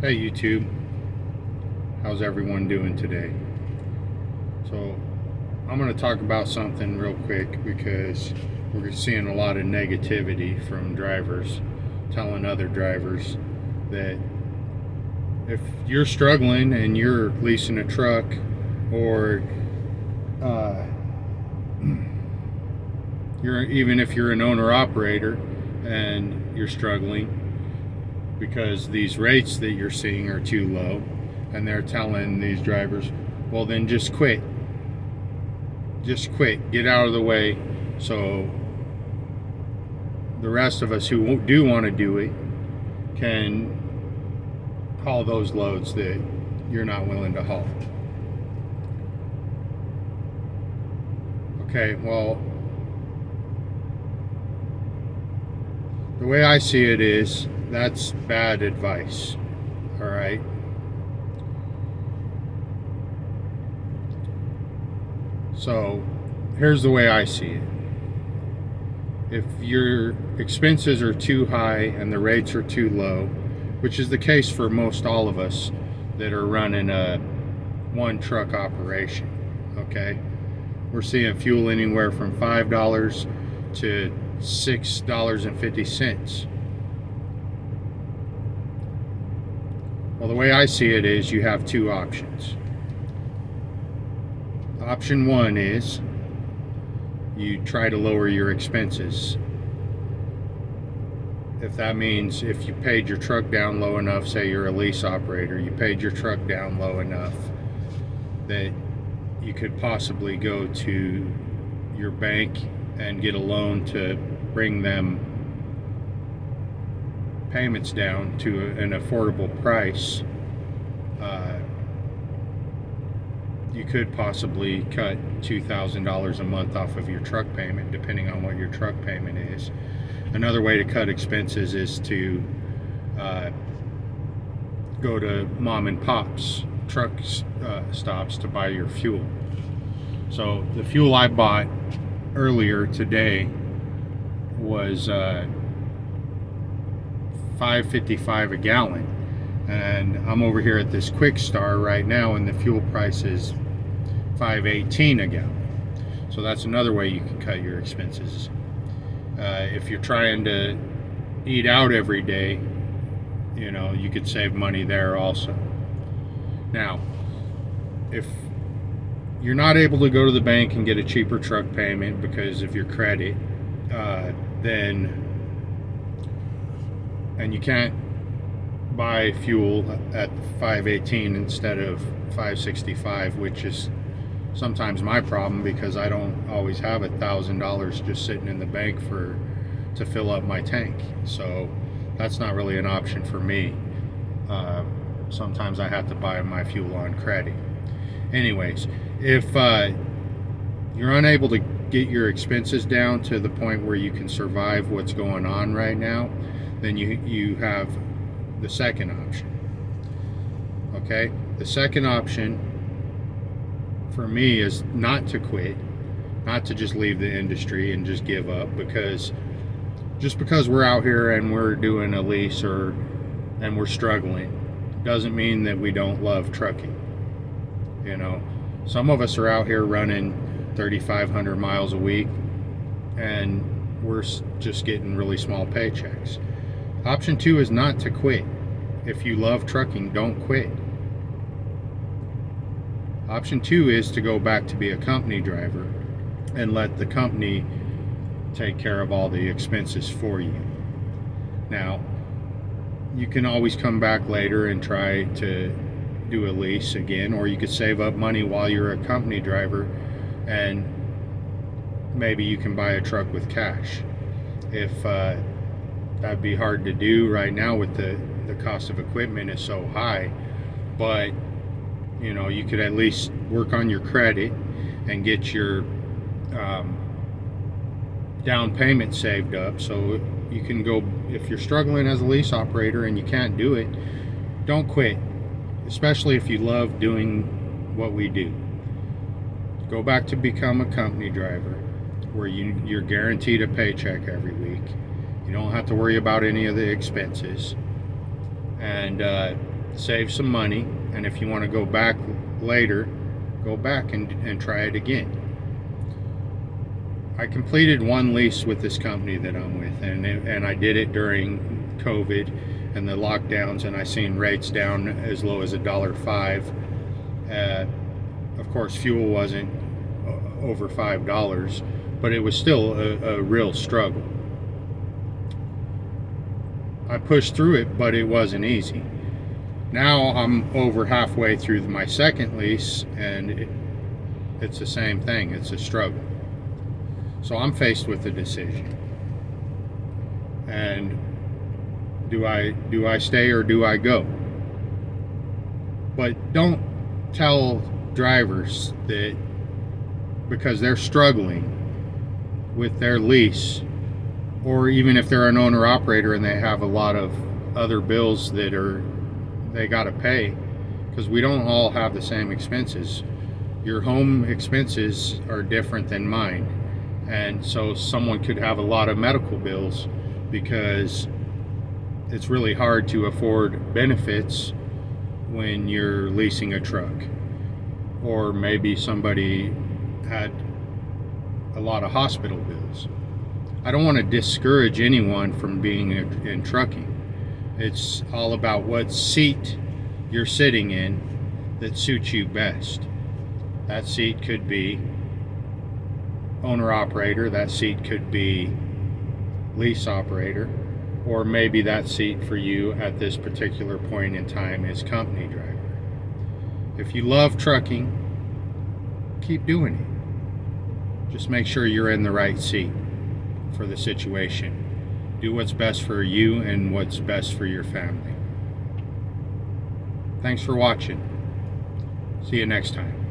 Hey YouTube, how's everyone doing today? So I'm going to talk about something real quick because we're seeing a lot of negativity from drivers telling other drivers that if you're struggling and you're leasing a truck, or even if you're an owner operator and you're struggling because these rates that you're seeing are too low, and they're telling these drivers, well, then just quit, get out of the way, so the rest of us who do want to do it can haul those loads that you're not willing to haul. Okay, well, the way I see it is that's bad advice. All right. So here's the way I see it. If your expenses are too high and the rates are too low, which is the case for most all of us that are running a one truck operation, okay, we're seeing fuel anywhere from $5 to $6.50. Well, the way I see it is you have two options. Option one is you try to lower your expenses. If that means if you paid your truck down low enough, say you're a lease operator, you paid your truck down low enough that you could possibly go to your bank and get a loan to bring them payments down to an affordable price. You could possibly cut $2,000 a month off of your truck payment, depending on what your truck payment is. Another way to cut expenses is to go to mom and pop's truck stops to buy your fuel. So the fuel I bought earlier today was $5.55 a gallon, and I'm over here at this Quick Star right now, and the fuel price is $5.18 a gallon. So that's another way you can cut your expenses. If you're trying to eat out every day, you know, you could save money there also. Now, if you're not able to go to the bank and get a cheaper truck payment because of your credit, and you can't buy fuel at $5.18 instead of $5.65, which is sometimes my problem because I don't always have $1,000 just sitting in the bank to fill up my tank. So that's not really an option for me. Sometimes I have to buy my fuel on credit. Anyways, if you're unable to get your expenses down to the point where you can survive what's going on right now, then you have the second option. Okay, the second option for me is not to quit, not to just leave the industry and just give up, because just because we're out here and we're doing a lease and we're struggling doesn't mean that we don't love trucking. You know, some of us are out here running 3,500 miles a week and we're just getting really small paychecks. Option two is not to quit. If you love trucking, don't quit. Option two is to go back to be a company driver and let the company take care of all the expenses for you. Now, you can always come back later and try to do a lease again, or you could save up money while you're a company driver and maybe you can buy a truck with cash. If that'd be hard to do right now with the cost of equipment is so high, but you know, you could at least work on your credit and get your down payment saved up so you can go. If you're struggling as a lease operator and you can't do it, don't quit, especially if you love doing what we do. Go back to become a company driver where you're guaranteed a paycheck every week. You don't have to worry about any of the expenses, and save some money, and if you want to go back later, go back and try it again. I completed one lease with this company that I'm with, and I did it during COVID and the lockdowns, and I seen rates down as low as $1.05. Of course, fuel wasn't over $5, but it was still a real struggle. I pushed through it, but it wasn't easy. Now I'm over halfway through my second lease, and it's the same thing. It's a struggle. So I'm faced with a decision. And do I stay or do I go? But don't tell drivers that because they're struggling with their lease, or even if they're an owner operator and they have a lot of other bills that they got to pay, because we don't all have the same expenses. Your home expenses are different than mine, and so someone could have a lot of medical bills because it's really hard to afford benefits when you're leasing a truck. Or maybe somebody had a lot of hospital bills. I don't want to discourage anyone from being in trucking. It's all about what seat you're sitting in that suits you best. That seat could be owner operator, that seat could be lease operator, or maybe that seat for you at this particular point in time is company driver. If you love trucking, keep doing it. Just make sure you're in the right seat for the situation. Do what's best for you and what's best for your family. Thanks for watching. See you next time.